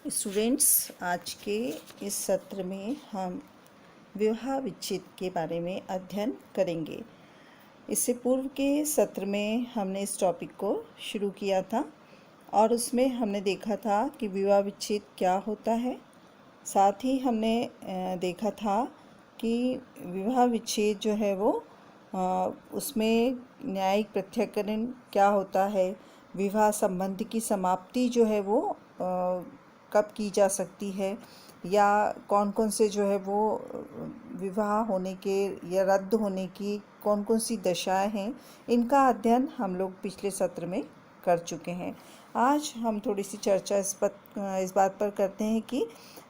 Students, आज के इस सत्र में हम विवाह विच्छेद के बारे में अध्ययन करेंगे। इससे पूर्व के सत्र में हमने इस टॉपिक को शुरू किया था और उसमें हमने देखा था कि विवाह विच्छेद क्या होता है। साथ ही हमने देखा था कि विवाह विच्छेद जो है वो उसमें न्यायिक पृथक्करण क्या होता है, विवाह संबंध की समाप्ति जो है वो कब की जा सकती है, या कौन कौन से जो है वो विवाह होने के या रद्द होने की कौन कौन सी दशाएं हैं, इनका अध्ययन हम लोग पिछले सत्र में कर चुके हैं। आज हम थोड़ी सी चर्चा इस बात पर करते हैं कि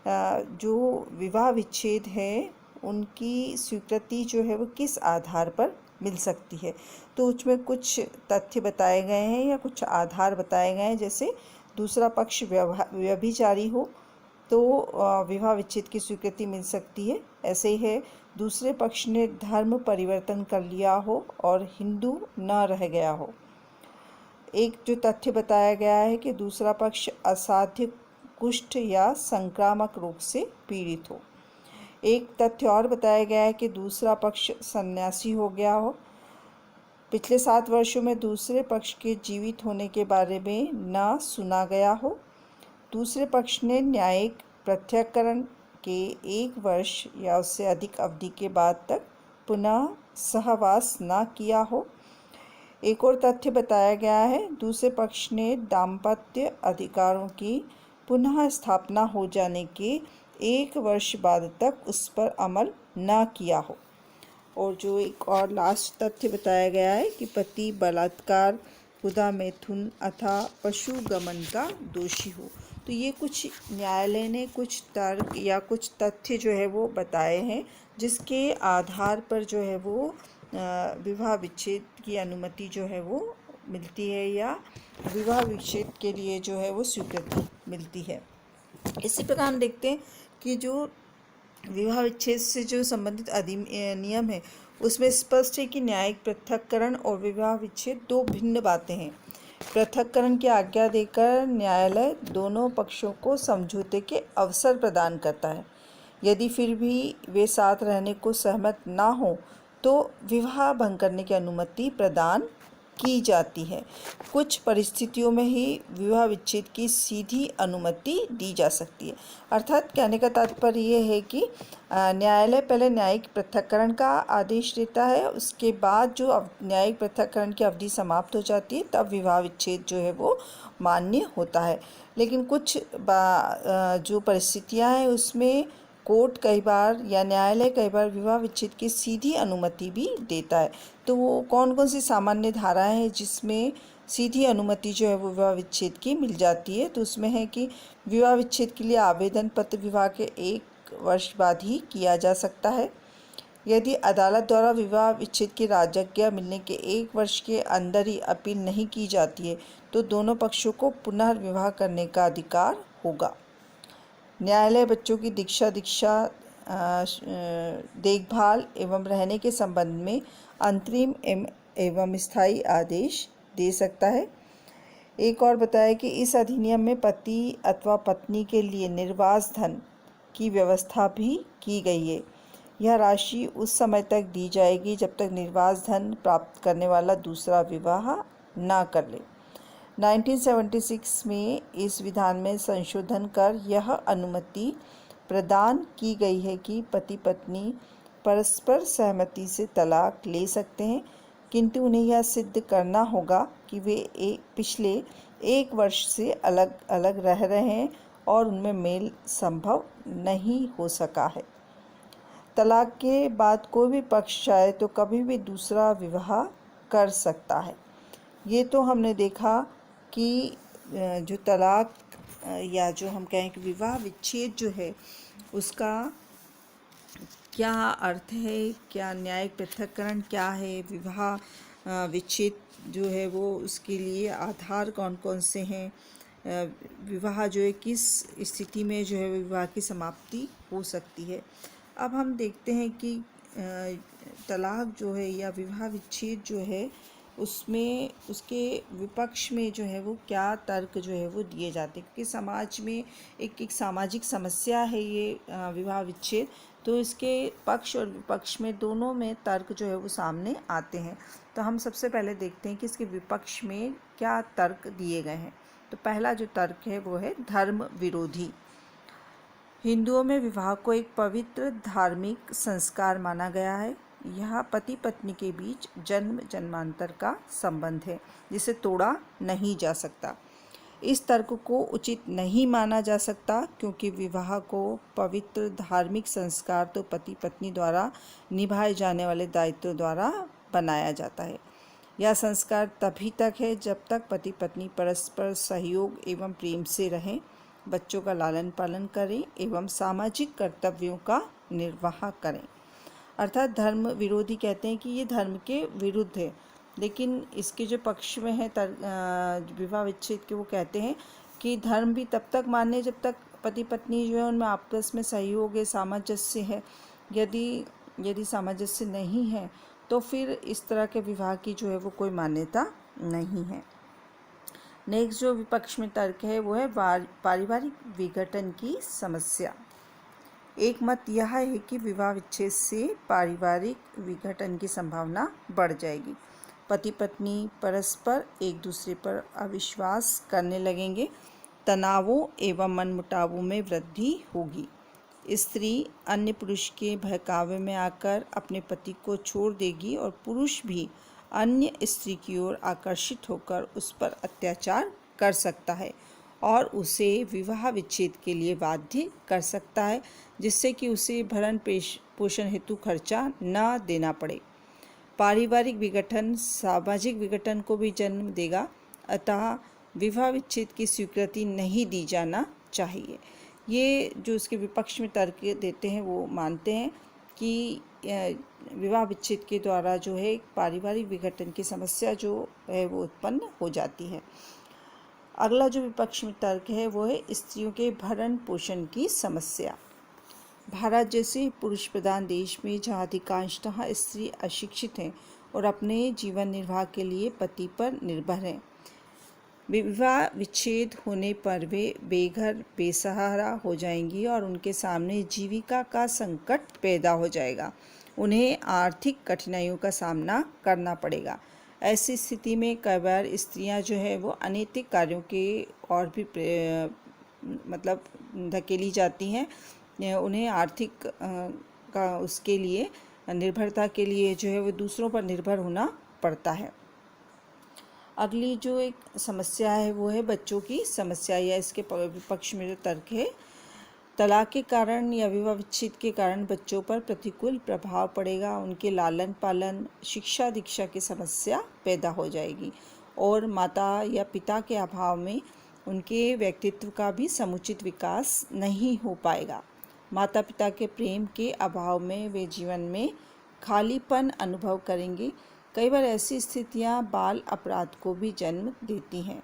जो विवाह विच्छेद है उनकी स्वीकृति जो है वो किस आधार पर मिल सकती है। तो उसमें कुछ तथ्य बताए गए हैं या कुछ आधार बताए गए हैं। जैसे दूसरा पक्ष व्यभिचारी हो तो विवाह विच्छेद की स्वीकृति मिल सकती है। ऐसे ही है, दूसरे पक्ष ने धर्म परिवर्तन कर लिया हो और हिंदू न रह गया हो। एक जो तथ्य बताया गया है कि दूसरा पक्ष असाध्य कुष्ठ या संक्रामक रोग से पीड़ित हो। एक तथ्य और बताया गया है कि दूसरा पक्ष सन्यासी हो गया हो। पिछले 7 वर्षों में दूसरे पक्ष के जीवित होने के बारे में न सुना गया हो। दूसरे पक्ष ने न्यायिक प्रत्यक्करण के 1 वर्ष या उससे अधिक अवधि के बाद तक पुनः सहवास न किया हो। एक और तथ्य बताया गया है, दूसरे पक्ष ने दाम्पत्य अधिकारों की पुनः स्थापना हो जाने के 1 वर्ष बाद तक उस पर अमल न किया हो। और जो एक और लास्ट तथ्य बताया गया है कि पति बलात्कार, खुदा मैथुन अथवा पशु गमन का दोषी हो। तो ये कुछ न्यायालय ने कुछ तर्क या कुछ तथ्य जो है वो बताए हैं, जिसके आधार पर जो है वो विवाह विच्छेद की अनुमति जो है वो मिलती है या विवाह विच्छेद के लिए जो है वो स्वीकृति मिलती है। इसी प्रकार हम देखते हैं कि जो विवाह विच्छेद से जो संबंधित नियम है उसमें स्पष्ट है कि न्यायिक पृथक्करण और विवाह विच्छेद 2 भिन्न बातें हैं। पृथक्करण की आज्ञा देकर न्यायालय दोनों पक्षों को समझौते के अवसर प्रदान करता है। यदि फिर भी वे साथ रहने को सहमत ना हो तो विवाह भंग करने की अनुमति प्रदान की जाती है। कुछ परिस्थितियों में ही विवाह विच्छेद की सीधी अनुमति दी जा सकती है। अर्थात कहने का तात्पर्य ये है कि न्यायालय पहले न्यायिक पृथक्करण का आदेश देता है, उसके बाद जो न्यायिक पृथक्करण की अवधि समाप्त हो जाती है तब विवाह विच्छेद जो है वो मान्य होता है। लेकिन कुछ जो परिस्थितियां हैं उसमें कोर्ट कई बार या न्यायालय कई बार विवाह विच्छेद की सीधी अनुमति भी देता है। तो वो कौन कौन सी सामान्य धाराएं हैं जिसमें सीधी अनुमति जो है वो विवाह विच्छेद की मिल जाती है। तो उसमें है कि विवाह विच्छेद के लिए आवेदन पत्र विवाह के 1 वर्ष बाद ही किया जा सकता है। यदि अदालत द्वारा विवाह विच्छेद की राजज्ञा मिलने के 1 वर्ष के अंदर ही अपील नहीं की जाती है तो दोनों पक्षों को पुनर्विवाह करने का अधिकार होगा। न्यायालय बच्चों की दीक्षा देखभाल एवं रहने के संबंध में अंतरिम एवं स्थायी आदेश दे सकता है। एक और बताया कि इस अधिनियम में पति अथवा पत्नी के लिए निर्वास धन की व्यवस्था भी की गई है। यह राशि उस समय तक दी जाएगी जब तक निर्वास धन प्राप्त करने वाला दूसरा विवाह न कर ले। 1976 में इस विधान में संशोधन कर यह अनुमति प्रदान की गई है कि पति पत्नी परस्पर सहमति से तलाक ले सकते हैं, किंतु उन्हें यह सिद्ध करना होगा कि वे पिछले 1 वर्ष से अलग अलग रह रहे हैं और उनमें मेल संभव नहीं हो सका है। तलाक के बाद कोई भी पक्ष चाहे तो कभी भी दूसरा विवाह कर सकता है। ये तो हमने देखा कि जो तलाक या जो हम कहें कि विवाह विच्छेद जो है उसका क्या अर्थ है, क्या न्यायिक पृथक्करण क्या है, विवाह विच्छेद जो है वो उसके लिए आधार कौन कौन से हैं, विवाह जो है किस स्थिति में जो है विवाह की समाप्ति हो सकती है। अब हम देखते हैं कि तलाक जो है या विवाह विच्छेद जो है उसमें उसके विपक्ष में जो है वो क्या तर्क जो है वो दिए जाते हैं, क्योंकि समाज में एक सामाजिक समस्या है ये विवाह विच्छेद। तो इसके पक्ष और विपक्ष में दोनों में तर्क जो है वो सामने आते हैं। तो हम सबसे पहले देखते हैं कि इसके विपक्ष में क्या तर्क दिए गए हैं। तो पहला जो तर्क है वो है धर्म विरोधी। हिंदुओं में विवाह को एक पवित्र धार्मिक संस्कार माना गया है। यह पति पत्नी के बीच जन्म जन्मांतर का संबंध है जिसे तोड़ा नहीं जा सकता। इस तर्क को उचित नहीं माना जा सकता, क्योंकि विवाह को पवित्र धार्मिक संस्कार तो पति पत्नी द्वारा निभाए जाने वाले दायित्व द्वारा बनाया जाता है। यह संस्कार तभी तक है जब तक पति पत्नी परस्पर सहयोग एवं प्रेम से रहें, बच्चों का लालन पालन करें एवं सामाजिक कर्तव्यों का निर्वाह करें। अर्थात धर्म विरोधी कहते हैं कि ये धर्म के विरुद्ध है, लेकिन इसके जो पक्ष में है विवाह विच्छेद के, वो कहते हैं कि धर्म भी तब तक मान्य जब तक पति पत्नी जो है उनमें आपस में सहयोग है, सामंजस्य है। यदि सामंजस्य नहीं है तो फिर इस तरह के विवाह की जो है वो कोई मान्यता नहीं है। नेक्स्ट जो विपक्ष में तर्क है वो है पारिवारिक विघटन की समस्या। एक मत यह है कि विवाह विच्छेद से पारिवारिक विघटन की संभावना बढ़ जाएगी। पति पत्नी परस्पर एक दूसरे पर अविश्वास करने लगेंगे, तनावों एवं मनमुटावों में वृद्धि होगी। स्त्री अन्य पुरुष के बहकावे में आकर अपने पति को छोड़ देगी और पुरुष भी अन्य स्त्री की ओर आकर्षित होकर उस पर अत्याचार कर सकता है और उसे विवाह विच्छेद के लिए बाध्य कर सकता है, जिससे कि उसे भरण पोषण हेतु खर्चा न देना पड़े। पारिवारिक विघटन सामाजिक विघटन को भी जन्म देगा, अतः विवाह विच्छेद की स्वीकृति नहीं दी जाना चाहिए। ये जो इसके विपक्ष में तर्क देते हैं वो मानते हैं कि विवाह विच्छेद के द्वारा जो है पारिवारिक विघटन की समस्या जो है वो उत्पन्न हो जाती है। अगला जो विपक्ष में तर्क है वो है स्त्रियों के भरण पोषण की समस्या। भारत जैसे पुरुष प्रधान देश में जहाँ अधिकांशतः स्त्री अशिक्षित हैं और अपने जीवन निर्वाह के लिए पति पर निर्भर हैं, विवाह विच्छेद होने पर वे बेघर बेसहारा हो जाएंगी और उनके सामने जीविका का संकट पैदा हो जाएगा। उन्हें आर्थिक कठिनाइयों का सामना करना पड़ेगा। ऐसी स्थिति में कई बार स्त्रियां जो है वो अनैतिक कार्यों के और भी मतलब धकेली जाती हैं। उन्हें आर्थिक का उसके लिए निर्भरता के लिए जो है वो दूसरों पर निर्भर होना पड़ता है। अगली जो एक समस्या है वो है बच्चों की समस्या, या इसके विपक्ष में जो तर्क है, तलाक के कारण या विवाह विच्छेद के कारण बच्चों पर प्रतिकूल प्रभाव पड़ेगा। उनके लालन पालन शिक्षा दीक्षा की समस्या पैदा हो जाएगी और माता या पिता के अभाव में उनके व्यक्तित्व का भी समुचित विकास नहीं हो पाएगा। माता पिता के प्रेम के अभाव में वे जीवन में खालीपन अनुभव करेंगे। कई बार ऐसी स्थितियां बाल अपराध को भी जन्म देती हैं।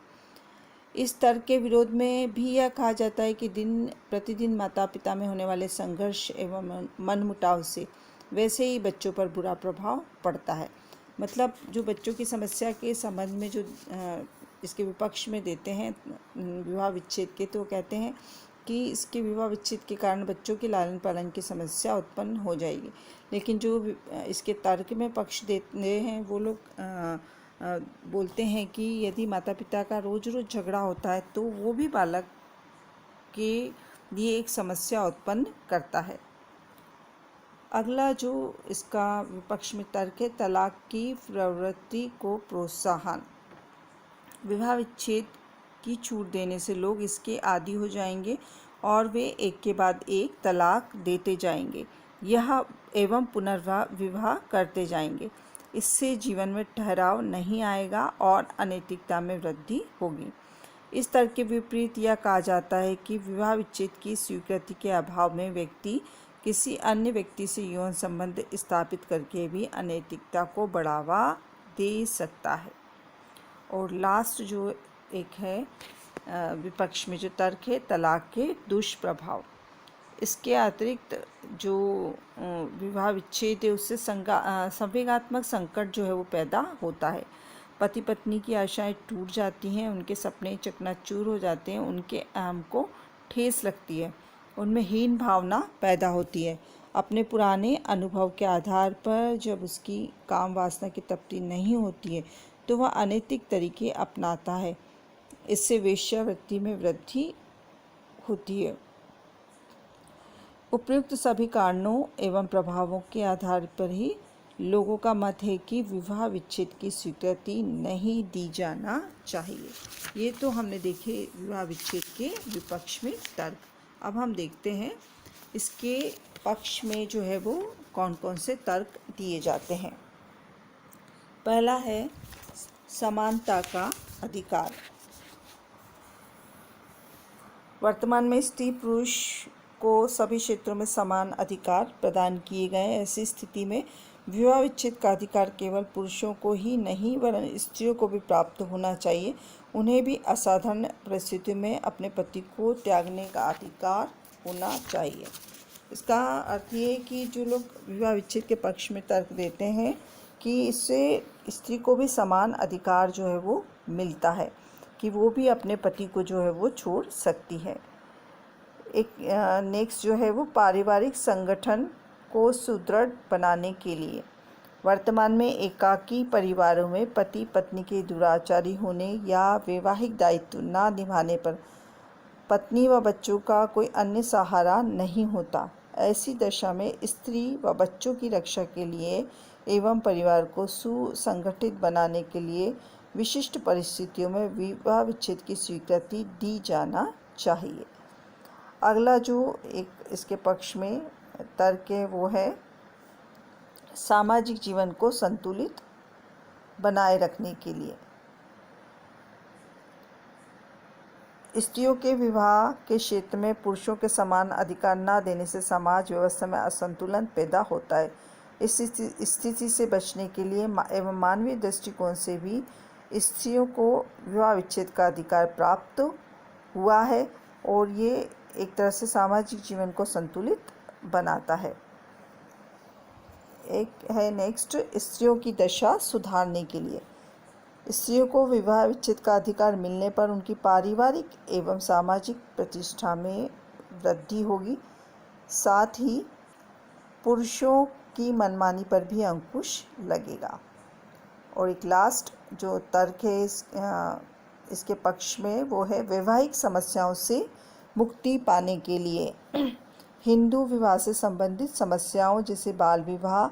इस तर्क के विरोध में भी यह कहा जाता है कि दिन प्रतिदिन माता पिता में होने वाले संघर्ष एवं मनमुटाव से वैसे ही बच्चों पर बुरा प्रभाव पड़ता है। मतलब जो बच्चों की समस्या के संबंध में जो इसके विपक्ष में देते हैं विवाह विच्छेद के, तो कहते हैं कि इसके विवाह विच्छेद के कारण बच्चों के लालन पालन की समस्या उत्पन्न हो जाएगी। लेकिन जो इसके तर्क में पक्ष देते हैं वो लोग बोलते हैं कि यदि माता पिता का रोज़ रोज़ झगड़ा होता है तो वो भी बालक के लिए एक समस्या उत्पन्न करता है। अगला जो इसका विपक्ष में तर्क है, तलाक की प्रवृत्ति को प्रोत्साहन। विवाह विच्छेद की छूट देने से लोग इसके आदी हो जाएंगे और वे एक के बाद एक तलाक देते जाएंगे यह एवं पुनर्विवाह करते जाएंगे। इससे जीवन में ठहराव नहीं आएगा और अनैतिकता में वृद्धि होगी। इस तर्क के विपरीत यह कहा जाता है कि विवाह विच्छेद की स्वीकृति के अभाव में व्यक्ति किसी अन्य व्यक्ति से यौन संबंध स्थापित करके भी अनैतिकता को बढ़ावा दे सकता है। और लास्ट जो एक है विपक्ष में जो तर्क है, तलाक के दुष्प्रभाव। इसके अतिरिक्त जो विवाह विच्छेद है उससे संवेगात्मक संकट जो है वो पैदा होता है। पति पत्नी की आशाएं टूट जाती हैं, उनके सपने चकनाचूर हो जाते हैं, उनके अहम को ठेस लगती है, उनमें हीन भावना पैदा होती है। अपने पुराने अनुभव के आधार पर जब उसकी काम वासना की तृप्ति नहीं होती है तो वह अनैतिक तरीके अपनाता है। इससे वेश्यावृत्ति में वृद्धि होती है। उपयुक्त सभी कारणों एवं प्रभावों के आधार पर ही लोगों का मत है कि विवाह विच्छेद की स्वीकृति नहीं दी जाना चाहिए। ये तो हमने देखे विवाह विच्छेद के विपक्ष में तर्क। अब हम देखते हैं इसके पक्ष में जो है वो कौन कौन से तर्क दिए जाते हैं। पहला है समानता का अधिकार। वर्तमान में स्त्री पुरुष को सभी क्षेत्रों में समान अधिकार प्रदान किए गए हैं। ऐसी स्थिति में विवाह विच्छेद का अधिकार केवल पुरुषों को ही नहीं वरन स्त्रियों को भी प्राप्त होना चाहिए। उन्हें भी असाधारण परिस्थितियों में अपने पति को त्यागने का अधिकार होना चाहिए। इसका अर्थ ये है कि जो लोग विवाह विच्छेद के पक्ष में तर्क देते हैं कि इससे स्त्री को भी समान अधिकार जो है वो मिलता है कि वो भी अपने पति को जो है वो छोड़ सकती है। एक नेक्स्ट जो है वो पारिवारिक संगठन को सुदृढ़ बनाने के लिए। वर्तमान में एकाकी परिवारों में पति पत्नी के दुराचारी होने या वैवाहिक दायित्व न निभाने पर पत्नी व बच्चों का कोई अन्य सहारा नहीं होता। ऐसी दशा में स्त्री व बच्चों की रक्षा के लिए एवं परिवार को सुसंगठित बनाने के लिए विशिष्ट परिस्थितियों में विवाह विच्छेद की स्वीकृति दी जाना चाहिए। अगला जो एक इसके पक्ष में तर्क है वो है सामाजिक जीवन को संतुलित बनाए रखने के लिए। स्त्रियों के विवाह के क्षेत्र में पुरुषों के समान अधिकार न देने से समाज व्यवस्था में असंतुलन पैदा होता है। इस स्थिति से बचने के लिए एवं मानवीय दृष्टिकोण से भी स्त्रियों को विवाह विच्छेद का अधिकार प्राप्त हुआ है और ये एक तरह से सामाजिक जीवन को संतुलित बनाता है। एक है नेक्स्ट स्त्रियों की दशा सुधारने के लिए। स्त्रियों को विवाह विच्छेद का अधिकार मिलने पर उनकी पारिवारिक एवं सामाजिक प्रतिष्ठा में वृद्धि होगी। साथ ही पुरुषों की मनमानी पर भी अंकुश लगेगा। और एक लास्ट जो तर्क है इसके पक्ष में वो है वैवाहिक समस्याओं से मुक्ति पाने के लिए हिंदू विवाह से संबंधित समस्याओं जैसे बाल विवाह,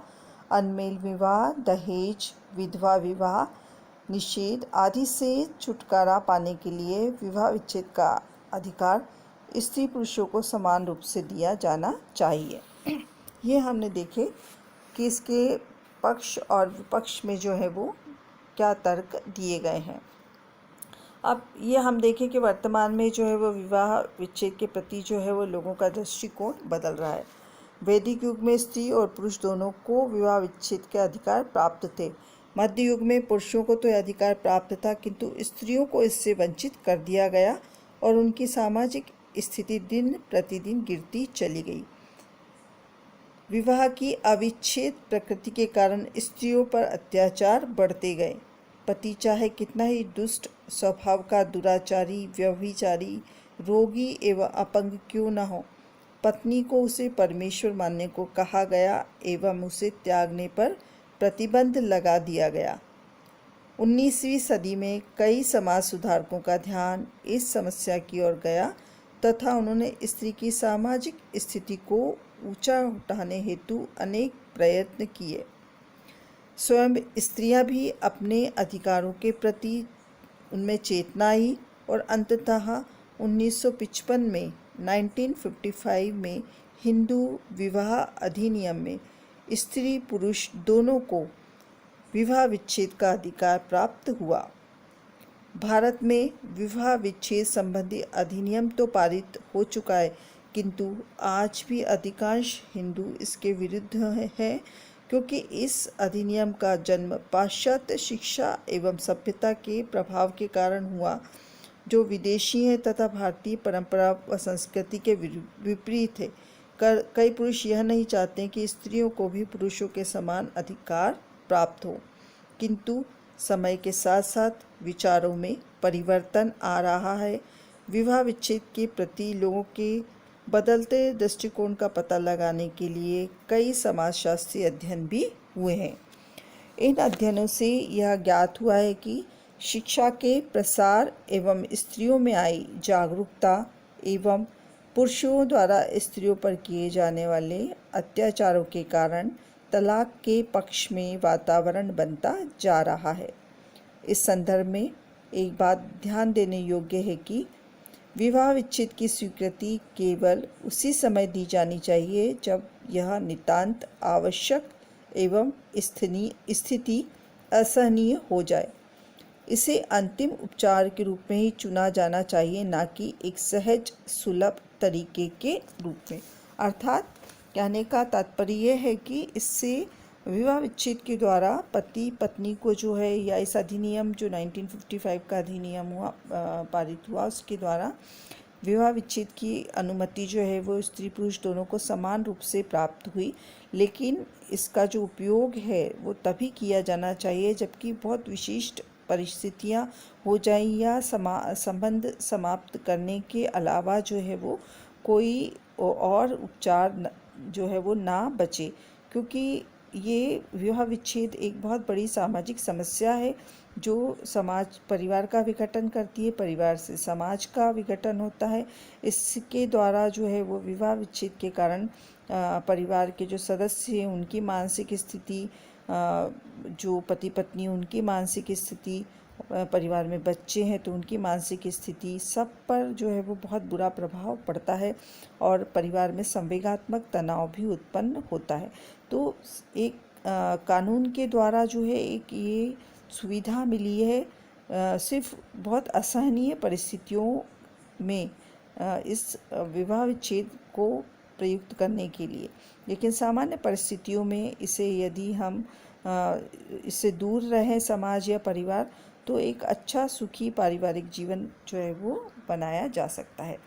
अनमेल विवाह, दहेज, विधवा विवाह, निषेध आदि से छुटकारा पाने के लिए विवाह विच्छेद का अधिकार स्त्री पुरुषों को समान रूप से दिया जाना चाहिए। ये हमने देखे कि इसके पक्ष और विपक्ष में जो है वो क्या तर्क दिए गए हैं। अब ये हम देखें कि वर्तमान में जो है वो विवाह विच्छेद के प्रति जो है वो लोगों का दृष्टिकोण बदल रहा है। वैदिक युग में स्त्री और पुरुष दोनों को विवाह विच्छेद के अधिकार प्राप्त थे। मध्य युग में पुरुषों को तो यह अधिकार प्राप्त था किंतु स्त्रियों को इससे वंचित कर दिया गया और उनकी सामाजिक स्थिति दिन प्रतिदिन गिरती चली गई। विवाह की अविच्छेद प्रकृति के कारण स्त्रियों पर अत्याचार बढ़ते गए। पति चाहे कितना ही दुष्ट स्वभाव का दुराचारी, व्यभिचारी, रोगी एवं अपंग क्यों न हो, पत्नी को उसे परमेश्वर मानने को कहा गया एवं उसे त्यागने पर प्रतिबंध लगा दिया गया। 19वीं सदी में कई समाज सुधारकों का ध्यान इस समस्या की ओर गया तथा उन्होंने स्त्री की सामाजिक स्थिति को ऊंचा उठाने हेतु अनेक प्रयत्न किए। स्वयं स्त्रियां भी अपने अधिकारों के प्रति उनमें चेतना आई और अंततः 1955 में 1955 में हिंदू विवाह अधिनियम में स्त्री पुरुष दोनों को विवाह विच्छेद का अधिकार प्राप्त हुआ। भारत में विवाह विच्छेद संबंधी अधिनियम तो पारित हो चुका है किंतु आज भी अधिकांश हिंदू इसके विरुद्ध हैं क्योंकि इस अधिनियम का जन्म पाश्चात्य शिक्षा एवं सभ्यता के प्रभाव के कारण हुआ जो विदेशी है तथा भारतीय परंपरा व संस्कृति के विपरीत है। कई पुरुष यह नहीं चाहते कि स्त्रियों को भी पुरुषों के समान अधिकार प्राप्त हो किंतु समय के साथ साथ विचारों में परिवर्तन आ रहा है। विवाह विच्छेद के प्रति लोगों के बदलते दृष्टिकोण का पता लगाने के लिए कई समाजशास्त्रीय अध्ययन भी हुए हैं। इन अध्ययनों से यह ज्ञात हुआ है कि शिक्षा के प्रसार एवं स्त्रियों में आई जागरूकता एवं पुरुषों द्वारा स्त्रियों पर किए जाने वाले अत्याचारों के कारण तलाक के पक्ष में वातावरण बनता जा रहा है। इस संदर्भ में एक बात ध्यान देने योग्य है कि विवाह विच्छेद की स्वीकृति केवल उसी समय दी जानी चाहिए जब यह नितांत आवश्यक एवं स्थिति असहनीय हो जाए। इसे अंतिम उपचार के रूप में ही चुना जाना चाहिए, ना कि एक सहज सुलभ तरीके के रूप में। अर्थात कहने का तात्पर्य यह है कि इससे विवाह विच्छेद के द्वारा पति पत्नी को जो है, या इस अधिनियम जो 1955 का अधिनियम हुआ पारित हुआ, उसके द्वारा विवाह विच्छेद की अनुमति जो है वो स्त्री पुरुष दोनों को समान रूप से प्राप्त हुई। लेकिन इसका जो उपयोग है वो तभी किया जाना चाहिए जबकि बहुत विशिष्ट परिस्थितियां हो जाएं या संबंध समाप्त करने के अलावा जो है वो कोई और उपचार जो है वो ना बचे, क्योंकि ये विवाह विच्छेद एक बहुत बड़ी सामाजिक समस्या है जो समाज परिवार का विघटन करती है, परिवार से समाज का विघटन होता है। इसके द्वारा जो है वो विवाह विच्छेद के कारण परिवार के जो सदस्य हैं उनकी मानसिक स्थिति, जो पति पत्नी उनकी मानसिक स्थिति, परिवार में बच्चे हैं तो उनकी मानसिक स्थिति, सब पर जो है वो बहुत बुरा प्रभाव पड़ता है और परिवार में संवेगात्मक तनाव भी उत्पन्न होता है। तो एक कानून के द्वारा जो है एक ये सुविधा मिली है सिर्फ बहुत असहनीय परिस्थितियों में इस विवाह विच्छेद को प्रयुक्त करने के लिए। लेकिन सामान्य परिस्थितियों में इसे यदि हम इससे दूर रहें समाज या परिवार, तो एक अच्छा सुखी पारिवारिक जीवन जो है वो बनाया जा सकता है।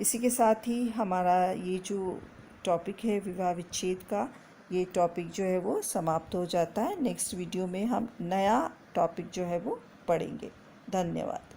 इसी के साथ ही हमारा ये जो टॉपिक है विवाह विच्छेद का, ये टॉपिक जो है वो समाप्त हो जाता है। नेक्स्ट वीडियो में हम नया टॉपिक जो है वो पढ़ेंगे। धन्यवाद।